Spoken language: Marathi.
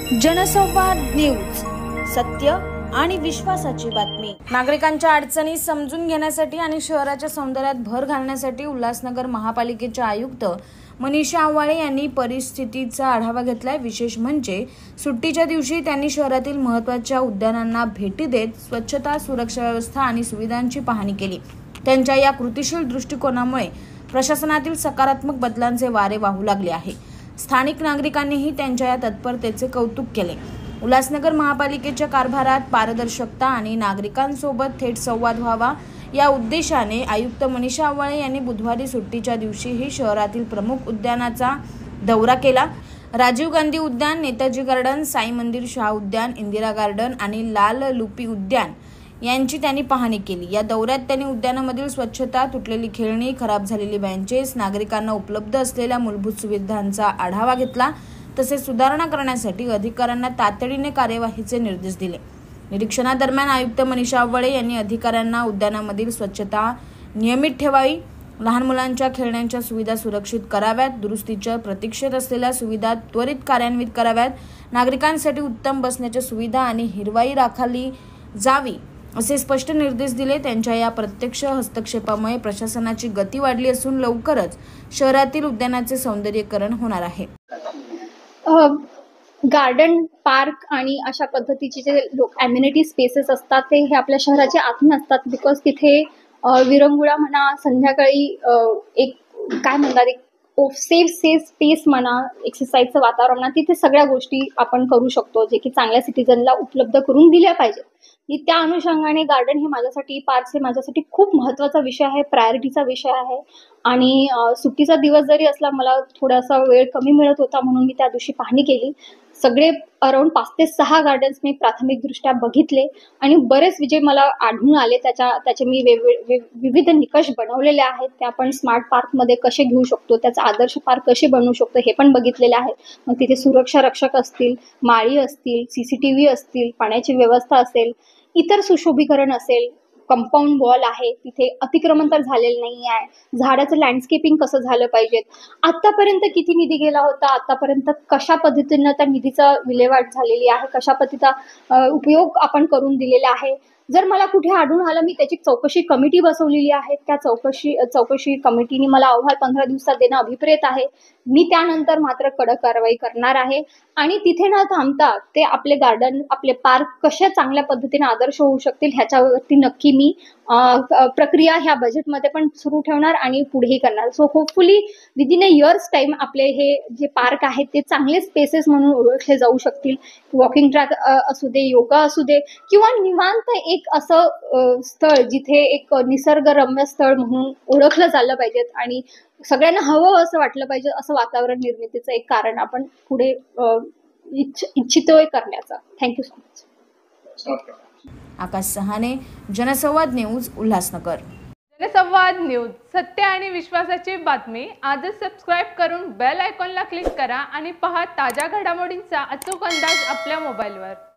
जनसंवाद न्यूज, सत्य आणि विश्वासाची बातमी। नागरिकांच्या अडचणी समजून घेण्यासाठी आणि शहराच्या सौंदर्यात भर घालण्यासाठी उल्हासनगर महापालिकेचे आयुक्त मनीषा आव्हाळे यांनी परिस्थितीचा आढावा घेतलाय। विशेष म्हणजे सुट्टीच्या दिवशी त्यांनी शहरातील महत्त्वाच्या उद्यानांना भेटी देत स्वच्छता, सुरक्षा व्यवस्था आणि सुविधांची पाहणी केली। त्यांच्या या कृतिशील दृष्टिकोनामुळे प्रशासनातील सकारात्मक बदलांचे वारे वाहू लागले आहे। स्थानिक नागरिकांनीही त्यांच्या या तत्परतेचे कौतुक केले। उल्हासनगर महापालिकेच्या कारभारात पारदर्शकता आणि नागरिकांसोबत थेट संवाद व्हावा या उद्देशाने आयुक्त मनीषा आव्हाळे यांनी बुधवारी सुट्टीच्या दिवशीही शहरातील प्रमुख उद्यानाचा दौरा केला। राजीव गांधी उद्यान, नेताजी गार्डन, साई मंदिर, शाह उद्यान, इंदिरा गार्डन आणि लाल लुपी उद्यान यांची त्यांनी पाहणी केली। या दौऱ्यात त्यांनी उद्यानामधील स्वच्छता, तुटलेली खेळणी, खराब झालेली बेंचेस, नागरिकांना उपलब्ध असलेल्या मूलभूत सुविधांचा आढावा घेतला। तसेच सुधारणा करण्यासाठी अधिकाऱ्यांना तातडीने कार्यवाहीचे निर्देश दिले। निरीक्षणादरम्यान आयुक्त मनीषा आव्हाळे यांनी अधिकाऱ्यांना उद्यानामधील स्वच्छता नियमित ठेवावी, लहान मुलांच्या खेळण्यांच्या सुविधा सुरक्षित कराव्यात, दुरुस्तीच्या प्रतीक्षेत असलेल्या सुविधा त्वरित कार्यान्वित कराव्यात, नागरिकांसाठी उत्तम बसण्याच्या सुविधा आणि हिरवाई राखली जावी असे स्पष्ट निर्देश दिले। त्यांच्या या प्रत्यक्ष हस्तक्षेपामुळे प्रशासनाची गती वाढली असून लवकरच शहरातील उद्यानाचे सौंदर्यीकरण होणार आहे। गार्डन, पार्क आणि अशा पद्धतीचे जे ॲम्युनिटी स्पेसेस असतात ते हे आपल्या शहराच्या आतून असतात, बिकॉज तिथे विरंगुळा म्हणा, संध्याकाळी एक काय म्हणतात एक सेफ स्पेस म्हणा, एक्सरसाइजचं वातावरण म्हणा, तिथे सगळ्या गोष्टी आपण करू शकतो जे की चांगल्या सिटीजनला उपलब्ध करून दिल्या पाहिजे। त्या अनुषंगाने गार्डन हे माझ्यासाठी, पार्क्स हे माझ्यासाठी खूप महत्त्वाचा विषय आहे, प्रायोरिटीचा विषय आहे। आणि सुट्टीचा दिवस जरी असला, मला थोडासा वेळ कमी मिळत होता म्हणून मी त्या दिवशी पाहणी केली। सगळे अराउंड 5 ते 6 गार्डन्स मी प्राथमिकदृष्ट्या बघितले आणि बरेच विजय मला आढळून आले। त्याचे मी विविध निकष बनवलेले आहेत। ते आपण स्मार्ट पार्कमध्ये कसे घेऊ शकतो, त्याचा आदर्श पार्क कसे बनवू शकतो हे पण बघितलेले आहे। मग तिथे सुरक्षा रक्षक असतील, माळी असतील, CCTV असतील, पाण्याची व्यवस्था असेल, इतर सुशोभीकरण असेल, कंपाऊंड वॉल आहे, तिथे अतिक्रमण तर झालेलं नाही आहे, झाडाचं लँडस्केपिंग कसं झालं पाहिजे, आतापर्यंत किती निधी गेला होता, आतापर्यंत कशा पद्धतीनं त्या निधीचा विल्हेवाट झालेली आहे, कशा पद्धतीचा उपयोग आपण करून दिलेला आहे। जर मला कुठे आढळून आलं, मी त्याची चौकशी कमिटी बसवलेली आहे। त्या चौकशी कमिटीने मला अहवाल 15 दिवसात देणं अभिप्रेत आहे। मी त्यानंतर मात्र कडक कारवाई करणार आहे आणि तिथे न थांबता ते आपले गार्डन, आपले पार्क कशा चांगल्या पद्धतीने आदर्श होऊ शकतील ह्याच्यावरती नक्की मी प्रक्रिया ह्या बजेटमध्ये पण सुरू ठेवणार आणि पुढेही करणार। सो होपफुली विदिन अ इयर्स टाइम आपले हे जे पार्क आहेत ते चांगले स्पेसेस म्हणून ओळखले जाऊ शकतील। वॉकिंग ट्रॅक असू दे, योगा असू दे, किंवा निवांत एक असं स्थळ जिथे एक निसर्गरम्य स्थळ म्हणून ओळखलं झालं पाहिजे आणि सगळ्यांना हवं असं वाटलं पाहिजे, असं वातावरण निर्मितीचं एक कारण आपण पुढे इच्छितोय करण्याचा। Thank you so much. Akash Sahane, Jansamvad news, Ulhasnagar. जनसंवाद न्यूज, सत्य आणि विश्वासाची बातमी। आजच सबस्क्राइब करून बेल आयकॉनला क्लिक करा आणि पहा ताज्या घडामोडींचा अचूक अंदाज आपल्या मोबाईलवर।